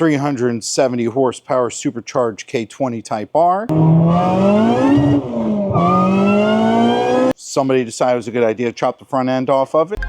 370 horsepower supercharged K20 Type R. Somebody decided it was a good idea to chop the front end off of it.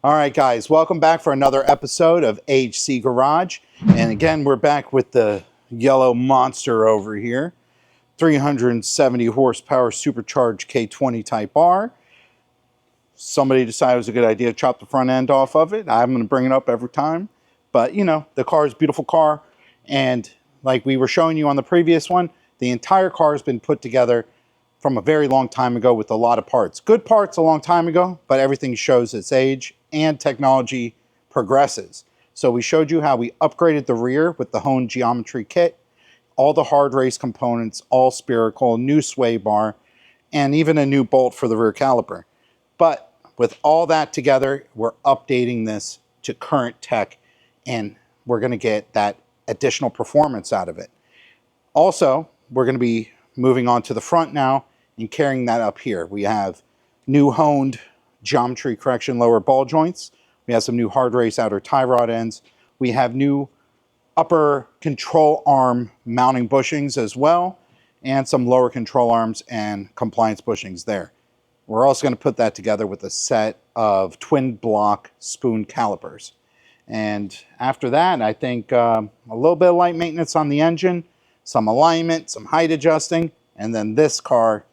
All right, guys, welcome back for another episode of HC Garage. And again, we're back with the yellow monster over here. 370 horsepower supercharged K20 Type R. Somebody decided it was a good idea to chop the front end off of it. I'm going to bring it up every time. But, you know, the car is a beautiful car. And like we were showing you on the previous one, the entire car has been put together from a very long time ago with a lot of parts. Good parts a long time ago, but everything shows its age and technology progresses. So we showed you how we upgraded the rear with the honed geometry kit, all the hard race components, all spherical, new sway bar, and even a new bolt for the rear caliper. But with all that together, we're updating this to current tech, and we're gonna get that additional performance out of it. Also, we're gonna be moving on to the front now and carrying that up here. We have new honed geometry correction lower ball joints. We have some new hard race outer tie rod ends. We have new upper control arm mounting bushings as well, and some lower control arms and compliance bushings there. We're also going to put that together with a set of twin block spoon calipers. And after that, I think a little bit of light maintenance on the engine, some alignment, some height adjusting, and then this car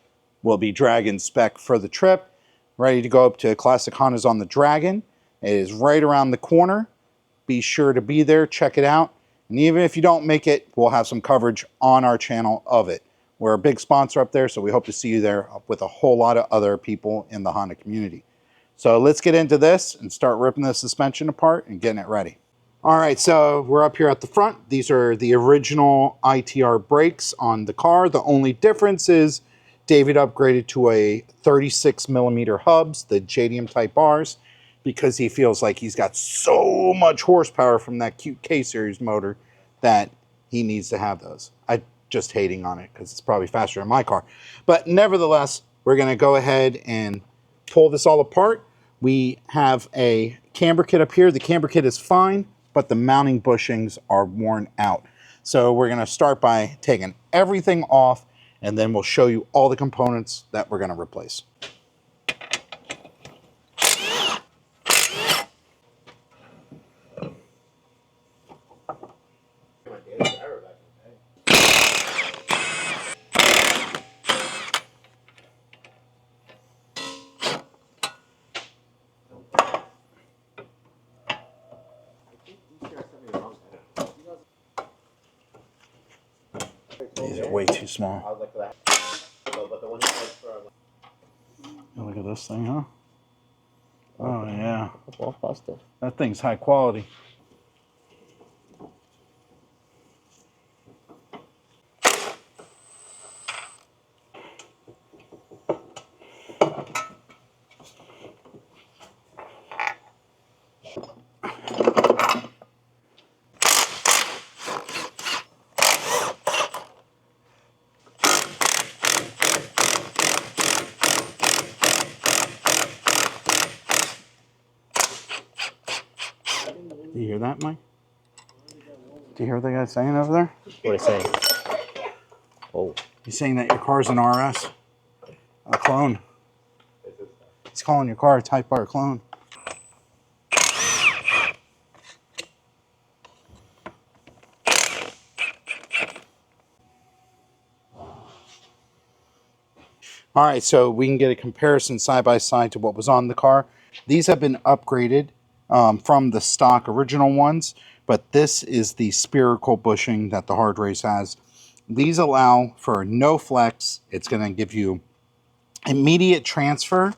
will be Dragon spec for the trip. Ready to go up to Classic Honda's on the Dragon. It is right around the corner. Be sure to be there, check it out. And even if you don't make it, we'll have some coverage on our channel of it. We're a big sponsor up there, so we hope to see you there with a whole lot of other people in the Honda community. So let's get into this and start ripping the suspension apart and getting it ready. All right, so we're up here at the front. These are the original ITR brakes on the car. The only difference is David upgraded to a 36mm hubs, the JDM Type Rs, because he feels like he's got so much horsepower from that cute K-Series motor that he needs to have those. I'm just hating on it because it's probably faster than my car. But nevertheless, we're going to go ahead and pull this all apart. We have a camber kit up here. The camber kit is fine, but the mounting bushings are worn out. So we're going to start by taking everything off, and then we'll show you all the components that we're going to replace. These are way too small. Look at this thing, huh? Oh yeah. That thing's high quality. Do you hear that, Mike? Do you hear what the guy's saying over there? What is he saying? Oh. He's saying that your car's an RS. A clone. He's calling your car a Type R clone. All right, so we can get a comparison side by side to what was on the car. These have been upgraded from the stock original ones, but this is the spherical bushing that the hard race has. These allow for no flex. It's going to give you immediate transfer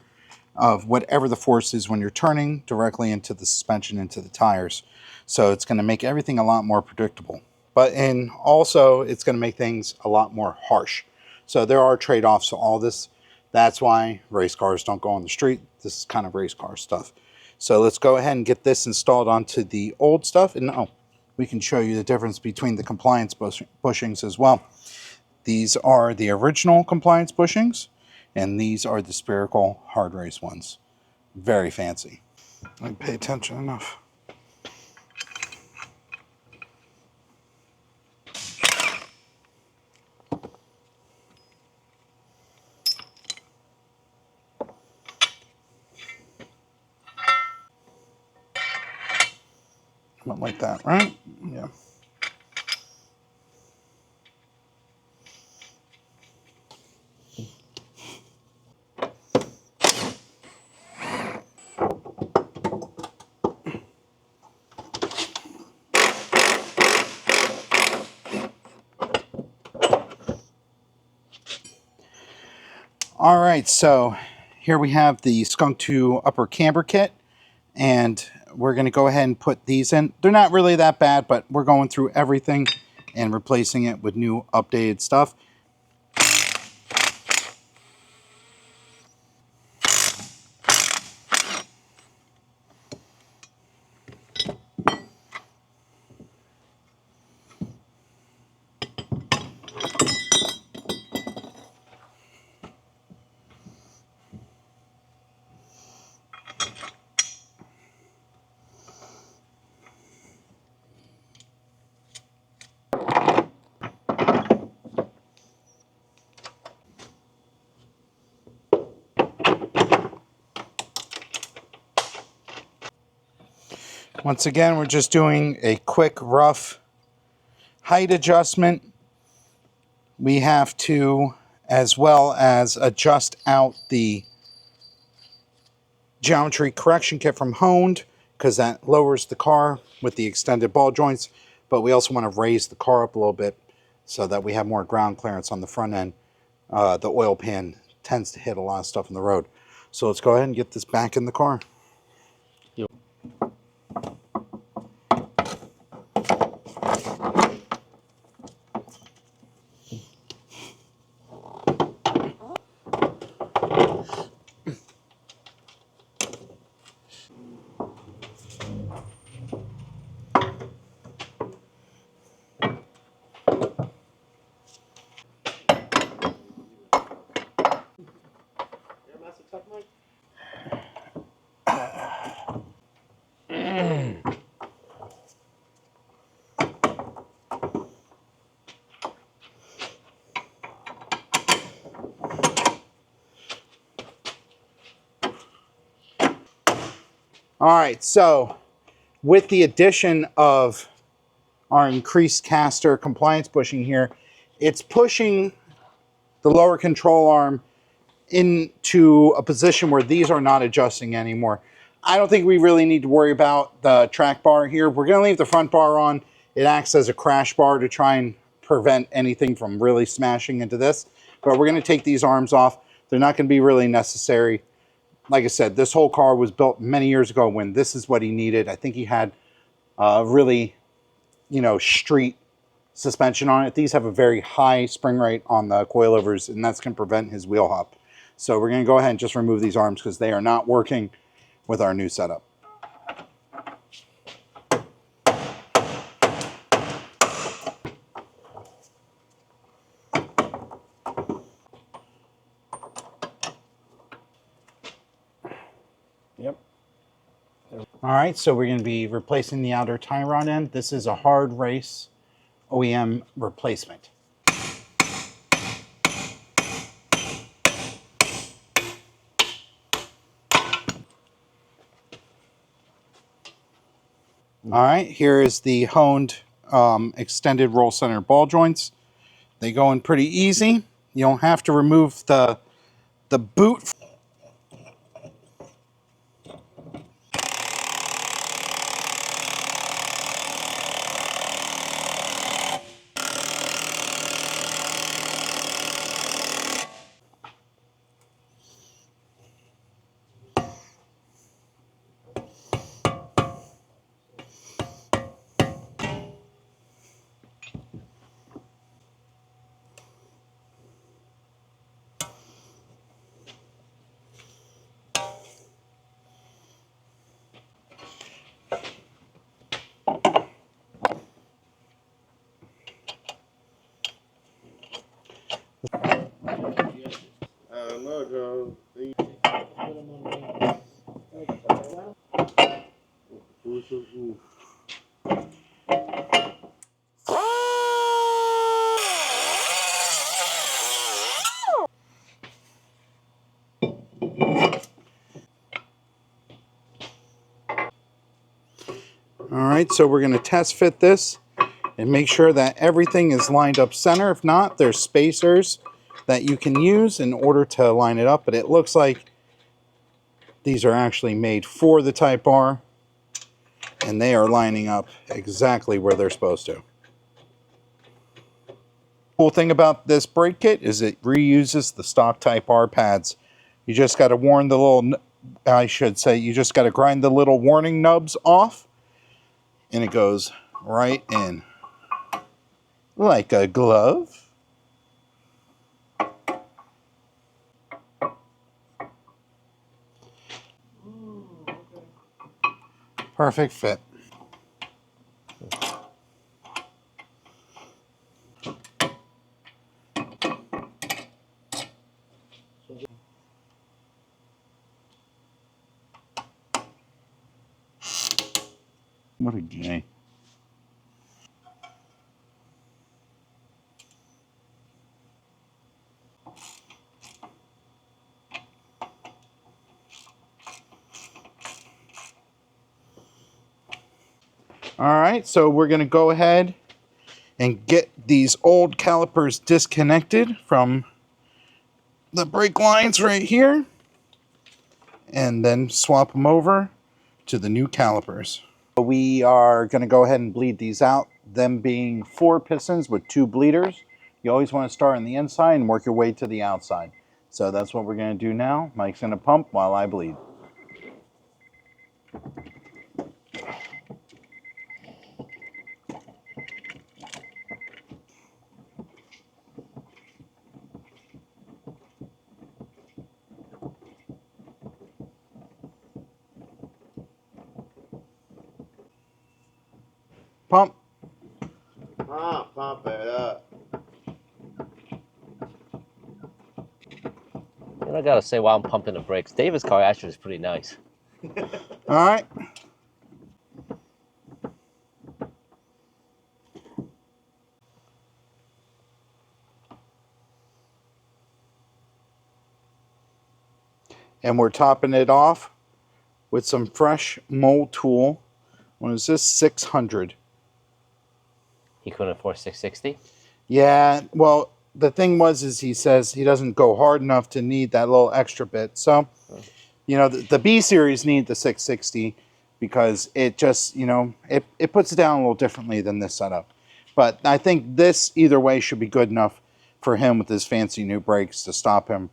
of whatever the force is when you're turning directly into the suspension, into the tires. So it's going to make everything a lot more predictable. But also it's going to make things a lot more harsh. So there are trade-offs to all this. That's why race cars don't go on the street. This is kind of race car stuff. So let's go ahead and get this installed onto the old stuff. And we can show you the difference between the compliance bushings as well. These are the original compliance bushings, and these are the spherical hard race ones. Very fancy. I didn't pay attention enough. Not like that, right? Yeah. All right, so here we have the Skunk 2 upper camber kit, and we're going to go ahead and put these in. They're not really that bad, but we're going through everything and replacing it with new updated stuff. Once again, we're just doing a quick, rough height adjustment. We have to, as well as adjust out the geometry correction kit from Honed, because that lowers the car with the extended ball joints. But we also want to raise the car up a little bit so that we have more ground clearance on the front end. The oil pan tends to hit a lot of stuff on the road. So let's go ahead and get this back in the car. All right, so with the addition of our increased caster compliance bushing here, it's pushing the lower control arm into a position where these are not adjusting anymore. I don't think we really need to worry about the track bar here. We're going to leave the front bar on. It acts as a crash bar to try and prevent anything from really smashing into this. But we're going to take these arms off. They're not going to be really necessary. Like I said, this whole car was built many years ago when this is what he needed. I think he had really, street suspension on it. These have a very high spring rate on the coilovers, and that's going to prevent his wheel hop. So we're going to go ahead and just remove these arms because they are not working with our new setup. Yep. All right, so we're going to be replacing the outer tie rod end. This is a hard race OEM replacement. All right, here is the honed extended roll center ball joints. They go in pretty easy. You don't have to remove the boot. All right, so we're going to test fit this and make sure that everything is lined up center. If not, there's spacers that you can use in order to line it up, but it looks like these are actually made for the Type R, and they are lining up exactly where they're supposed to. Cool thing about this brake kit is it reuses the stock Type R pads. You just got to warn the little, I should say, you just got to grind the little warning nubs off, and it goes right in like a glove. Perfect fit. What a gay. All right, so we're going to go ahead and get these old calipers disconnected from the brake lines right here, and then swap them over to the new calipers. We are going to go ahead and bleed these out, them being 4 pistons with 2 bleeders. You always want to start on the inside and work your way to the outside. So that's what we're going to do now. Mike's going to pump while I bleed. Pump. Pump it up. And I gotta say, while I'm pumping the brakes, David's car actually is pretty nice. All right. And we're topping it off with some fresh mold tool. What is this? 600. He couldn't afford 660. Yeah, well, the thing was, is he says he doesn't go hard enough to need that little extra bit. So, you know, the B series need the 660 because it just, you know, it puts it down a little differently than this setup. But I think this either way should be good enough for him with his fancy new brakes to stop him.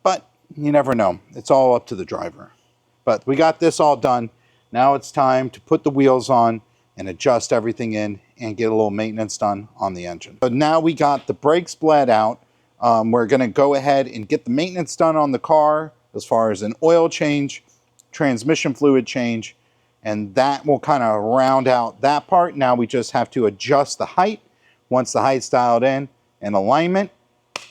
But you never know. It's all up to the driver. But we got this all done. Now it's time to put the wheels on and adjust everything in and get a little maintenance done on the engine. But now we got the brakes bled out. We're going to go ahead and get the maintenance done on the car as far as an oil change, transmission fluid change, and that will kind of round out that part. Now we just have to adjust the height. Once the height's dialed in and alignment,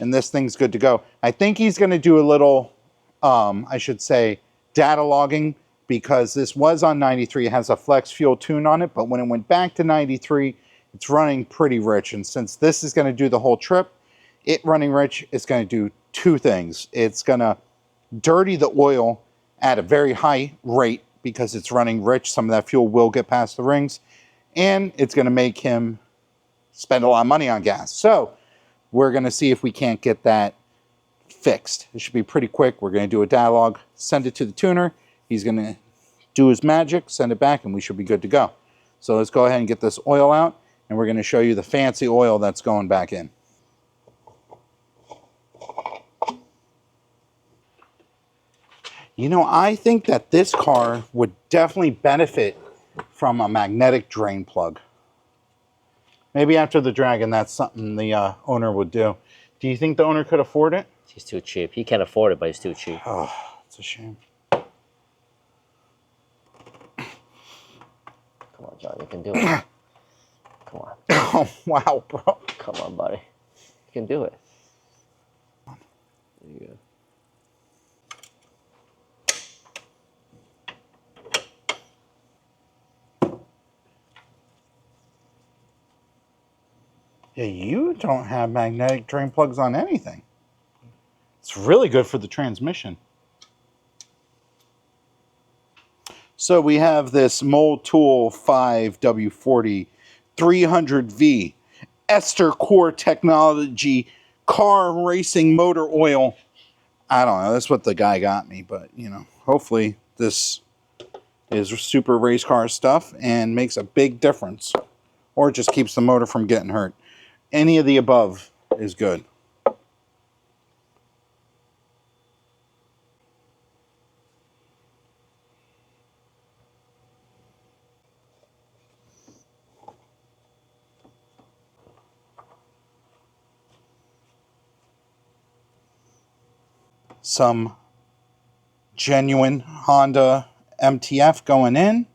and this thing's good to go. I think he's going to do a little, I should say, data logging, because this was on 93. It has a flex fuel tune on it, but when it went back to 93, it's running pretty rich. And since this is going to do the whole trip, it running rich is going to do 2 things. It's going to dirty the oil at a very high rate because it's running rich. Some of that fuel will get past the rings, and it's going to make him spend a lot of money on gas. So we're going to see if we can't get that fixed. It should be pretty quick. We're going to do a dialogue, send it to the tuner. He's going to do his magic, send it back, and we should be good to go. So let's go ahead and get this oil out, and we're going to show you the fancy oil that's going back in. You know, I think that this car would definitely benefit from a magnetic drain plug. Maybe after the Dragon, that's something the owner would do. Do you think the owner could afford it? He's too cheap. He can't afford it, but he's too cheap. Oh, it's a shame. Come on, John, you can do it. Come on. Oh, wow, bro. Come on, buddy. You can do it. There you go. Yeah, you don't have magnetic drain plugs on anything. It's really good for the transmission. So we have this Mold Tool 5W40 300V Ester Core Technology car racing motor oil. I don't know. That's what the guy got me, but you know, hopefully this is super race car stuff and makes a big difference, or just keeps the motor from getting hurt. Any of the above is good. Some genuine Honda MTF going in.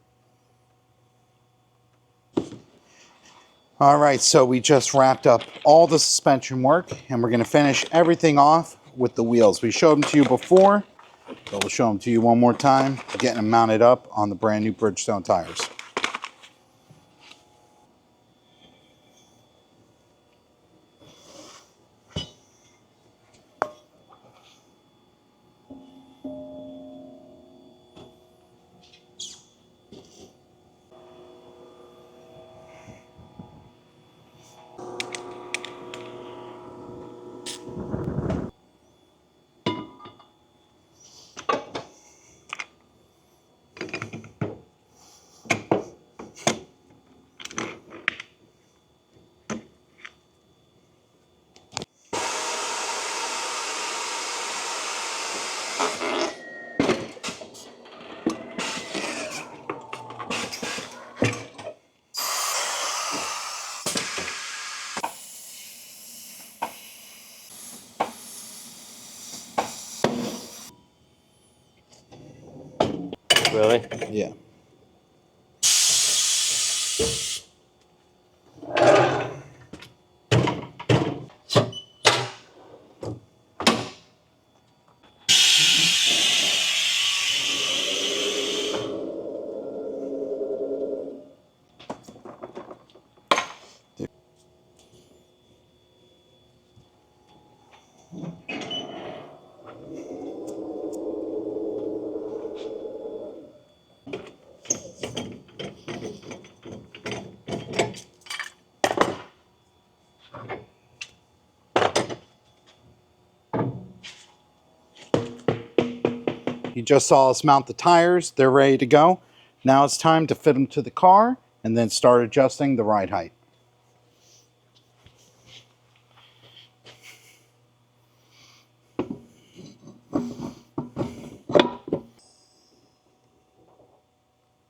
All right, so we just wrapped up all the suspension work, and we're going to finish everything off with the wheels. We showed them to you before, but we'll show them to you one more time, getting them mounted up on the brand new Bridgestone tires. Really? Yeah. You just saw us mount the tires. They're ready to go. Now it's time to fit them to the car and then start adjusting the ride height.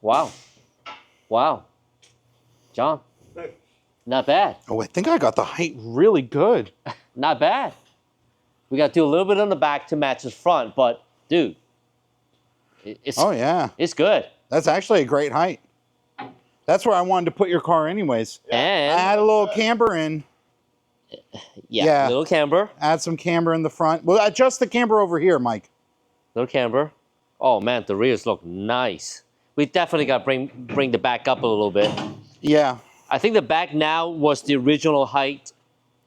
Wow. Wow. John, not bad. Oh, I think I got the height really good. Not bad. We got to do a little bit on the back to match the front, but dude, it's Oh, yeah. it's good. That's actually a great height. That's where I wanted to put your car anyways. And I had a little camber in. yeah, little camber. Add some camber in the front. Well, adjust the camber over here, Mike. Little camber. Oh man, the rears look nice. We definitely got to bring the back up a little bit. Yeah. I think the back now was the original height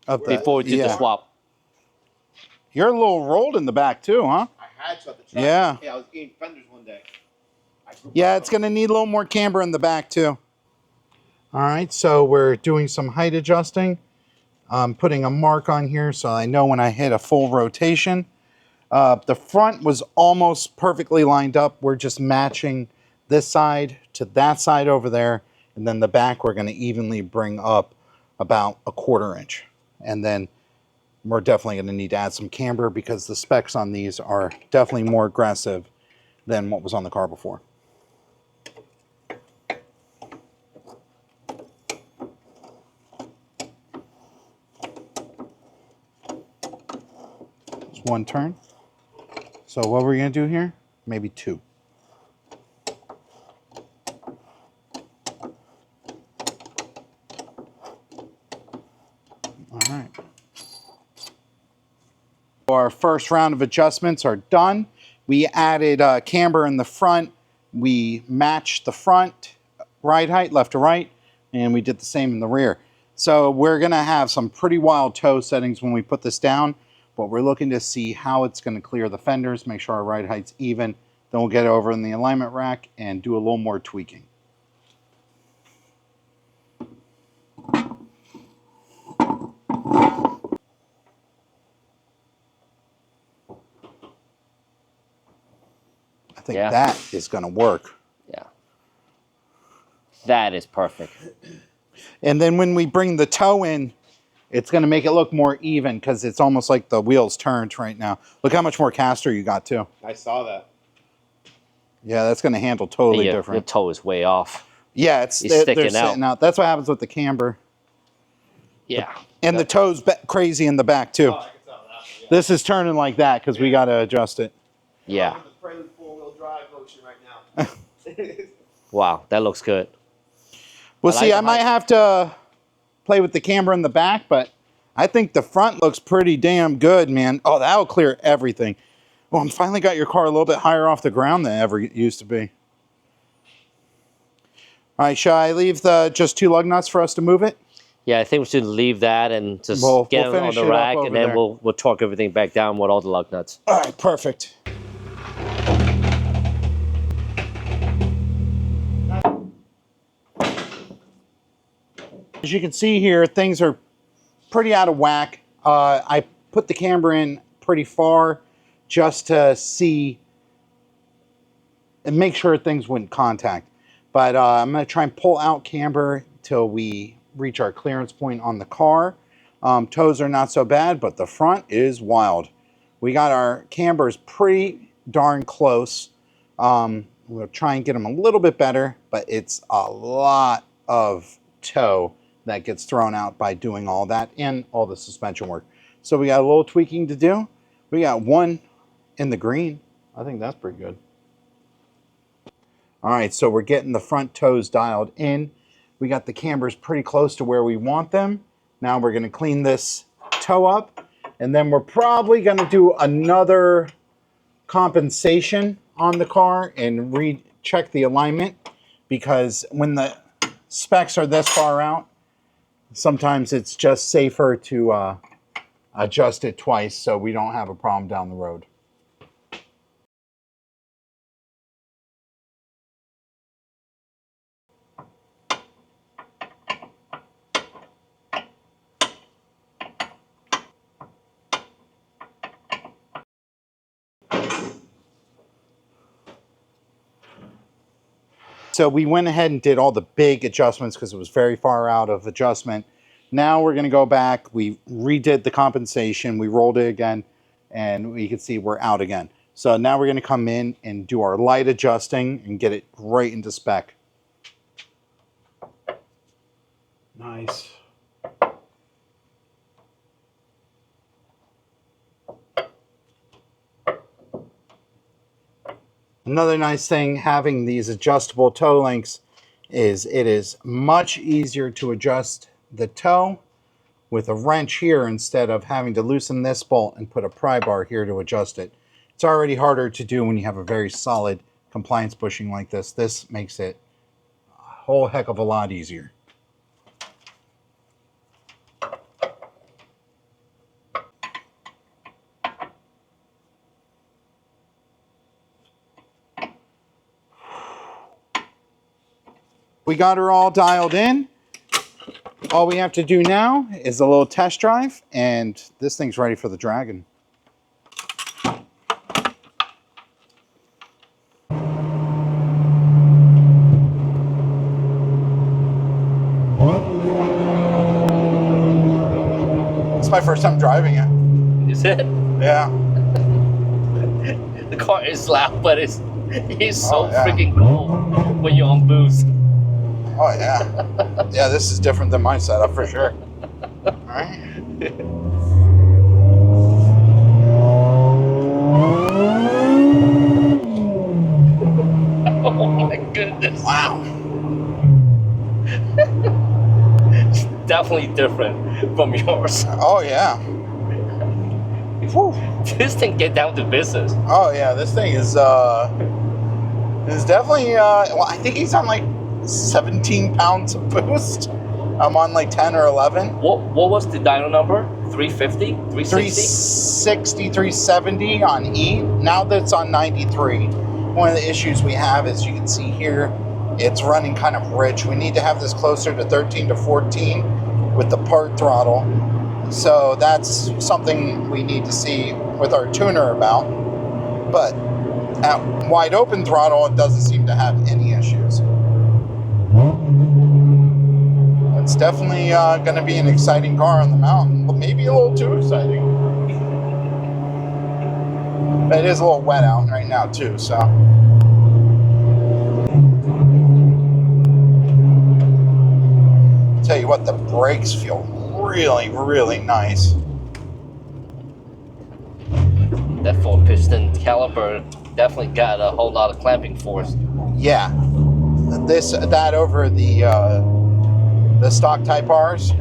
before we did the swap. You're a little rolled in the back too, huh? I had to at the truck. Yeah. Yeah, I was getting fenders one day. Yeah, it's going to need a little more camber in the back too. All right, so we're doing some height adjusting. I'm putting a mark on here so I know when I hit a full rotation. The front was almost perfectly lined up. We're just matching this side to that side over there. And then the back we're going to evenly bring up about 1/4 inch. And then we're definitely going to need to add some camber because the specs on these are definitely more aggressive than what was on the car before. Just one turn. So what we're going to do here, maybe 2. All right. Our first round of adjustments are done. We added camber in the front. We matched the front ride height left to right, and we did the same in the rear. So we're going to have some pretty wild toe settings when we put this down, but we're looking to see how it's going to clear the fenders, make sure our ride height's even. Then we'll get over in the alignment rack and do a little more tweaking. I think that is going to work. Yeah. That is perfect. And then when we bring the toe in, it's going to make it look more even because it's almost like the wheels turned right now. Look how much more caster you got too. I saw that. Yeah, that's going to handle totally different. Your toe is way off. Yeah, they're sticking out. That's what happens with the camber. Yeah. And the toe's crazy in the back too. Oh, I can tell that. Yeah. This is turning like that because we got to adjust it. Yeah. I'm in the Prelude 4-wheel drive motion right now. Wow, that looks good. Well, I might have to play with the camber in the back, but I think the front looks pretty damn good, man. Oh, that'll clear everything. Well, I finally got your car a little bit higher off the ground than it ever used to be. All right, shall I leave just 2 lug nuts for us to move it? Yeah, I think we should leave that and just get it on the rack, and then we'll torque everything back down with all the lug nuts. All right, perfect. As you can see here, things are pretty out of whack. I put the camber in pretty far just to see and make sure things wouldn't contact. But I'm going to try and pull out camber till we reach our clearance point on the car. Toes are not so bad, but the front is wild. We got our cambers pretty darn close. We'll try and get them a little bit better, but it's a lot of toe that gets thrown out by doing all that and all the suspension work. So we got a little tweaking to do. We got 1 in the green. I think that's pretty good. All right, so we're getting the front toes dialed in. We got the cambers pretty close to where we want them. Now we're going to clean this toe up, and then we're probably going to do another compensation on the car and recheck the alignment, because when the specs are this far out, sometimes it's just safer to adjust it twice so we don't have a problem down the road. So we went ahead and did all the big adjustments because it was very far out of adjustment. Now we're going to go back. We redid the compensation. We rolled it again, and we can see we're out again. So now we're going to come in and do our light adjusting and get it right into spec. Nice. Another nice thing having these adjustable toe links is it is much easier to adjust the toe with a wrench here instead of having to loosen this bolt and put a pry bar here to adjust it. It's already harder to do when you have a very solid compliance bushing like this. This makes it a whole heck of a lot easier. We got her all dialed in. All we have to do now is a little test drive, and this thing's ready for the Dragon. It's my first time driving it. Is it? Yeah. The car is loud, but it's so freaking cool when you're on boost. Oh yeah. Yeah, this is different than my setup for sure. All right. Oh my goodness. Wow. It's definitely different from yours. Oh yeah. Whew. This thing get down to business. Oh yeah, this thing is definitely well, I think he's on like 17 pounds of boost. I'm on like 10 or 11. What was the dyno number? 350? 360? 360, 370 on E. Now that's on 93. One of the issues we have is you can see here, it's running kind of rich. We need to have this closer to 13 to 14 with the part throttle. So that's something we need to see with our tuner about. But at wide open throttle, it doesn't seem to have any issues. It's definitely going to be an exciting car on the mountain, but maybe a little too exciting. But it is a little wet out right now too, so. Tell you what, the brakes feel really, really nice. That 4-piston caliper definitely got a whole lot of clamping force. Yeah, that over the stock Type R's,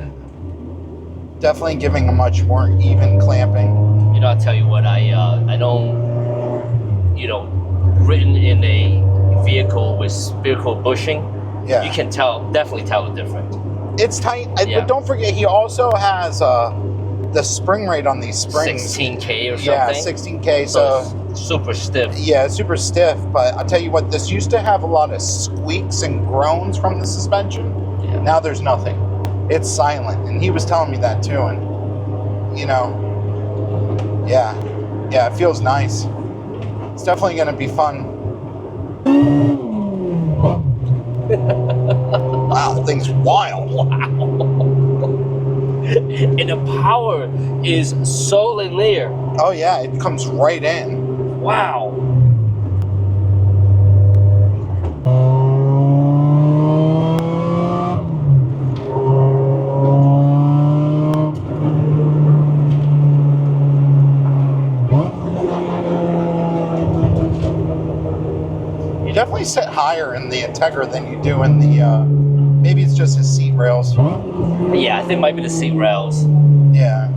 definitely giving a much more even clamping. You know, I'll tell you what, I don't, you know, ridden in a vehicle with spherical bushing, Yeah, you can definitely tell the difference. it's tight, Yeah. but don't forget he also has the spring rate on these springs. 16K or something. Yeah, 16K. So it's super stiff. yeah, super stiff. But I'll tell you what, this used to have a lot of squeaks and groans from the suspension. Yeah. Now there's nothing. It's silent, and he was telling me that too. And you know, yeah, it feels nice. It's definitely going to be fun. Wow, the thing's wild. And the power is so linear. Oh yeah, it comes right in. Wow. You definitely sit higher in the Integra than you do in the, maybe it's just his seat rails. Yeah, I think it might be the seat rails. Yeah.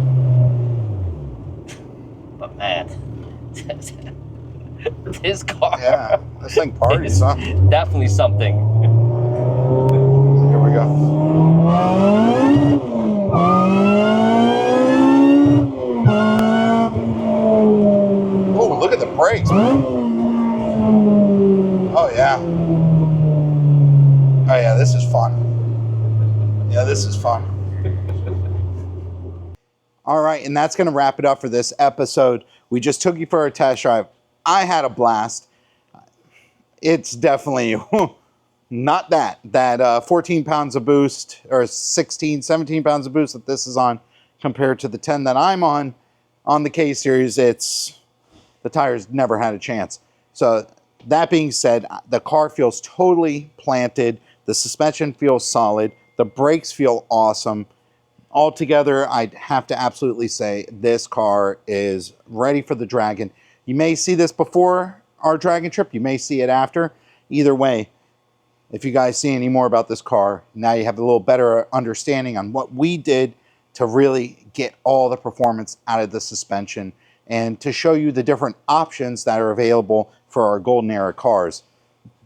But man, this car Yeah, this thing parties, is huh? definitely something. Here we go. Oh, look at the brakes. Oh yeah. Oh yeah, this is fun. Yeah, this is fun. All right, and that's going to wrap it up for this episode. We just took you for a test drive. I had a blast. It's definitely not that 14 pounds of boost or 16, 17 pounds of boost that this is on compared to the 10 that I'm on the K series. It's the tires never had a chance. So that being said, the car feels totally planted. The suspension feels solid. The brakes feel awesome. Altogether, I'd have to absolutely say this car is ready for the Dragon. You may see this before our Dragon trip. You may see it after. Either way, if you guys see any more about this car, now you have a little better understanding on what we did to really get all the performance out of the suspension and to show you the different options that are available for our Golden Era cars.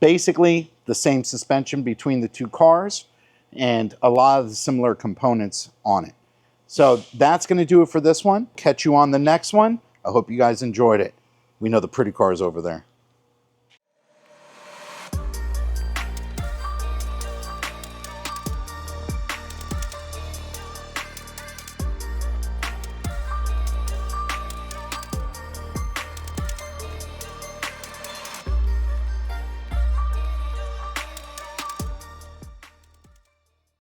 Basically, the same suspension between the two cars and a lot of the similar components on it. So that's going to do it for this one. Catch you on the next one. I hope you guys enjoyed it. We know the pretty car is over there.